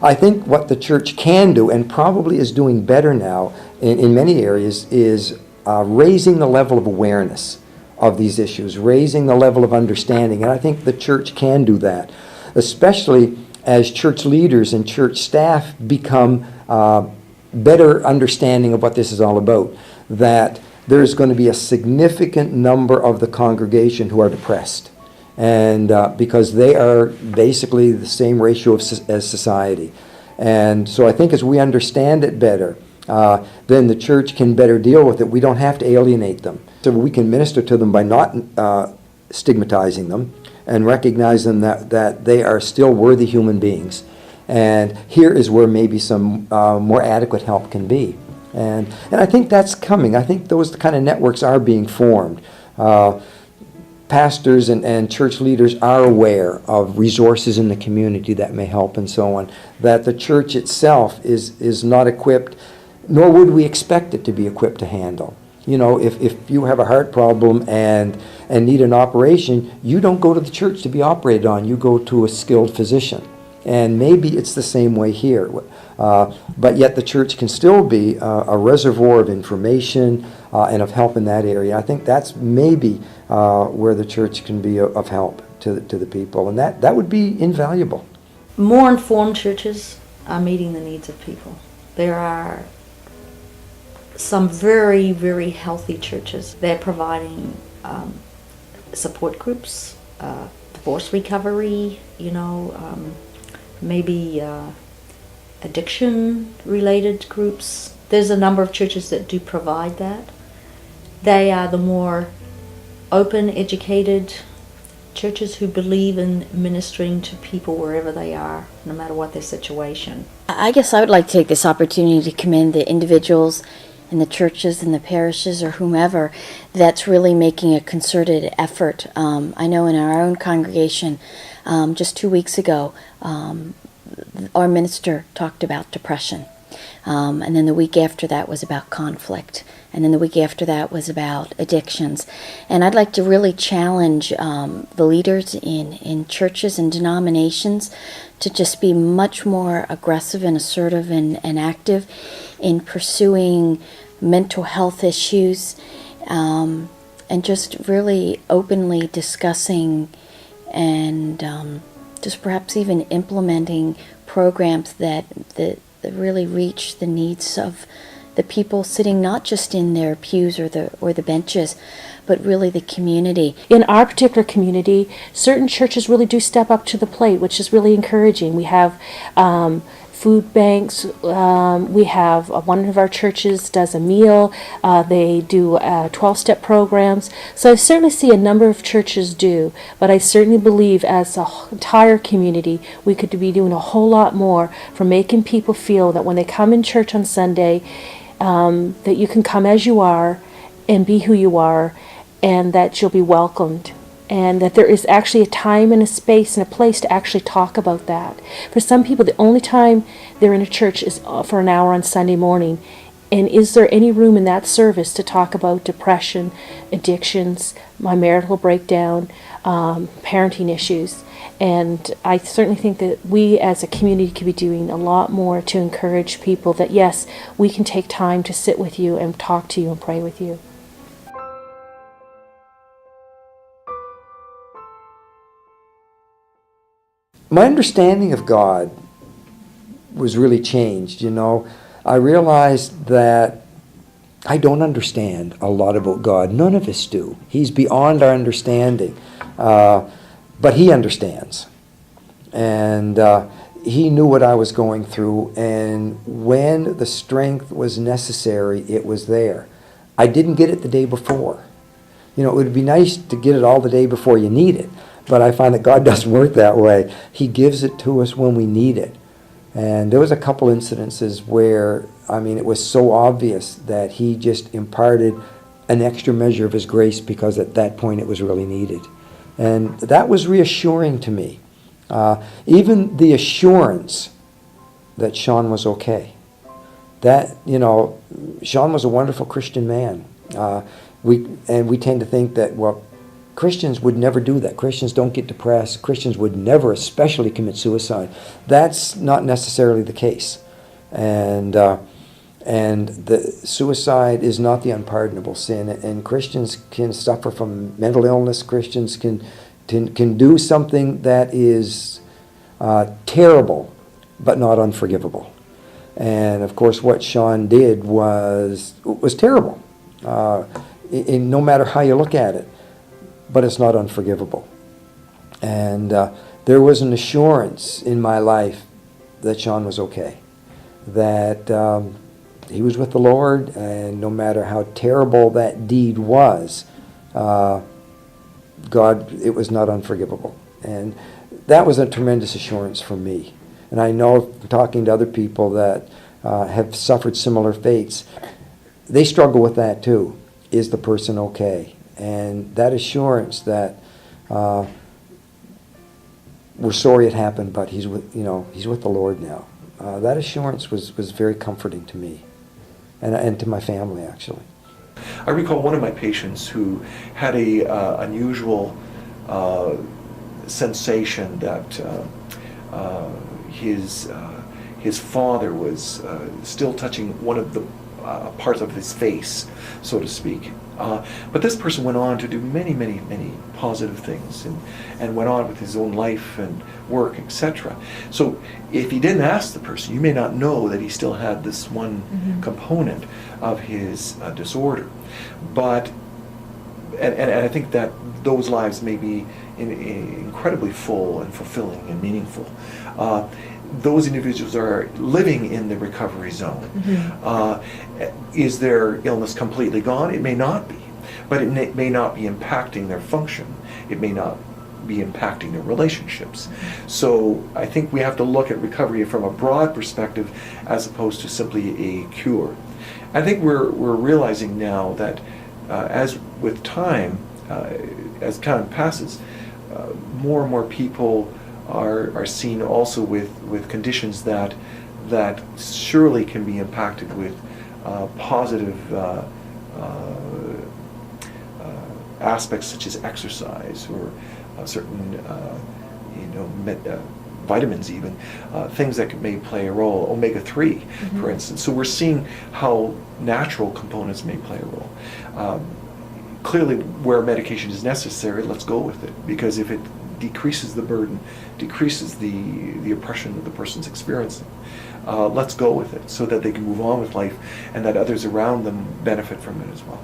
I think what the church can do, and probably is doing better now in many areas, is raising the level of awareness of these issues, raising the level of understanding. And I think the church can do that, especially as church leaders and church staff become better understanding of what this is all about, that there's going to be a significant number of the congregation who are depressed. And because they are basically the same ratio as society. And so I think as we understand it better, then the church can better deal with it. We don't have to alienate them. So we can minister to them by not stigmatizing them and recognize them that they are still worthy human beings. And here is where maybe some more adequate help can be. And I think that's coming. I think those kind of networks are being formed. Pastors and church leaders are aware of resources in the community that may help and so on, that the church itself is not equipped, nor would we expect it to be equipped to handle. You know, if you have a heart problem and need an operation, you don't go to the church to be operated on, you go to a skilled physician. And maybe it's the same way here. But yet the church can still be a reservoir of information and of help in that area. I think that's maybe where the church can be of help to the people, and that would be invaluable. More informed churches are meeting the needs of people. There are some very, very healthy churches. They're providing support groups, divorce recovery, maybe addiction-related groups. There's a number of churches that do provide that. They are the more open, educated churches who believe in ministering to people wherever they are, no matter what their situation. I guess I would like to take this opportunity to commend the individuals in the churches and the parishes or whomever that's really making a concerted effort. I know in our own congregation, just 2 weeks ago, our minister talked about depression. And then the week after that was about conflict. And then the week after that was about addictions. And I'd like to really challenge the leaders in churches and denominations to just be much more aggressive and assertive and active in pursuing mental health issues and just really openly discussing and just perhaps even implementing programs that really reach the needs of the people sitting not just in their pews or the benches, but really the community. In our particular community, certain churches really do step up to the plate, which is really encouraging. We have food banks. We have one of our churches does a meal. They do 12-step programs. So I certainly see a number of churches do, but I certainly believe as an entire community we could be doing a whole lot more for making people feel that when they come in church on Sunday, that you can come as you are and be who you are, and that you'll be welcomed. And that there is actually a time and a space and a place to actually talk about that. For some people, the only time they're in a church is for an hour on Sunday morning. And is there any room in that service to talk about depression, addictions, my marital breakdown, parenting issues? And I certainly think that we as a community could be doing a lot more to encourage people that, yes, we can take time to sit with you and talk to you and pray with you. My understanding of God was really changed, I realized that I don't understand a lot about God. None of us do. He's beyond our understanding. But He understands. And He knew what I was going through, and when the strength was necessary, it was there. I didn't get it the day before. It would be nice to get it all the day before you need it. But I find that God doesn't work that way. He gives it to us when we need it. And there was a couple incidences where, it was so obvious that He just imparted an extra measure of His grace because at that point it was really needed. And that was reassuring to me. Even the assurance that Sean was okay. That, Sean was a wonderful Christian man. We tend to think that, Christians would never do that. Christians don't get depressed. Christians would never especially commit suicide. That's not necessarily the case. And the suicide is not the unpardonable sin. And Christians can suffer from mental illness. Christians can do something that is terrible, but not unforgivable. And of course, what Sean did was terrible, in no matter how you look at it. But it's not unforgivable. And there was an assurance in my life that Sean was okay, that he was with the Lord, and no matter how terrible that deed was, God, it was not unforgivable. And that was a tremendous assurance for me. And I know, talking to other people that have suffered similar fates, they struggle with that too. Is the person okay? And that assurance that we're sorry it happened, but he's with the Lord now. That assurance was very comforting to me, and to my family, actually. I recall one of my patients who had a unusual sensation that his father was still touching one of the parts of his face, so to speak. But this person went on to do many, many, many positive things, and went on with his own life and work, etc. So if he didn't ask the person, you may not know that he still had this one component of his disorder. But and I think that those lives may be incredibly full and fulfilling and meaningful. Those individuals are living in the recovery zone. Is their illness completely gone? It may not be, but it may not be impacting their function. It may not be impacting their relationships. So I think we have to look at recovery from a broad perspective as opposed to simply a cure. I think we're realizing now that as with time, as time passes, more and more people are seen also with conditions that surely can be impacted with positive aspects such as exercise or certain vitamins, even things that may play a role, omega-3 for instance. So we're seeing how natural components may play a role. Clearly where medication is necessary, let's go with it, because if it decreases the burden, decreases the oppression that the person's experiencing, let's go with it so that they can move on with life and that others around them benefit from it as well.